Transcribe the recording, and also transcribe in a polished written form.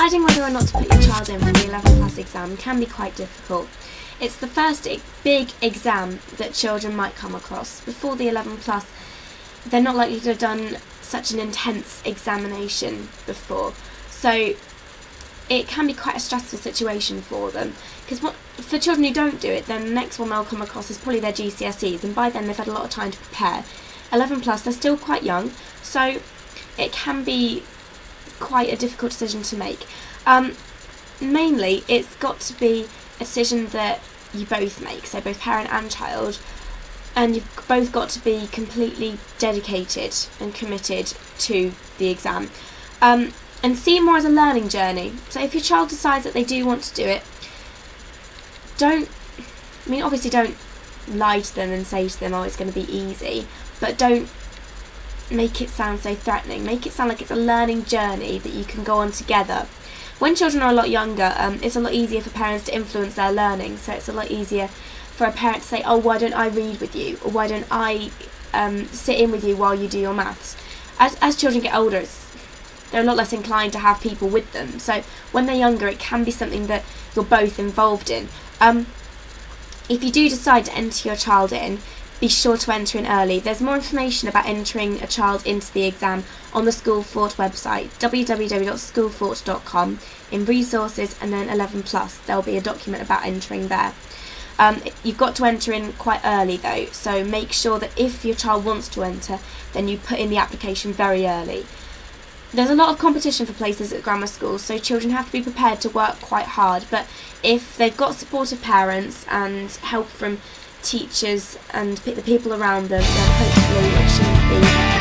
Deciding whether or not to put your child in for the 11 plus exam can be quite difficult. It's the first big exam that children might come across. Before the 11 plus, they're not likely to have done such an intense examination before. So it can be quite a stressful situation for them. Because for children who don't do it, then the next one they'll come across is probably their GCSEs, and by then they've had a lot of time to prepare. 11 plus, they're still quite young, so it can be quite a difficult decision to make. Mainly, it's got to be a decision that you both make, so both parent and child, and you've both got to be completely dedicated and committed to the exam, and see it more as a learning journey. So if your child decides that they do want to do it, obviously don't lie to them and say to them, oh, it's going to be easy, but don't make it sound so threatening. Make it sound like it's a learning journey that you can go on together. When children are a lot younger, it's a lot easier for parents to influence their learning, so it's a lot easier for a parent to say, oh, why don't I read with you, or why don't I sit in with you while you do your maths. As children get older, they're a lot less inclined to have people with them, so when they're younger it can be something that you're both involved in. If you do decide to enter your child in, be sure to enter in early. There's more information about entering a child into the exam on the School Fort website, www.schoolfort.com, in resources, and then 11 plus. There'll be a document about entering there. You've got to enter in quite early though, so make sure that if your child wants to enter, then you put in the application very early. There's a lot of competition for places at grammar schools, so children have to be prepared to work quite hard, but if they've got supportive parents and help from teachers and the people around them, then hopefully it shouldn't be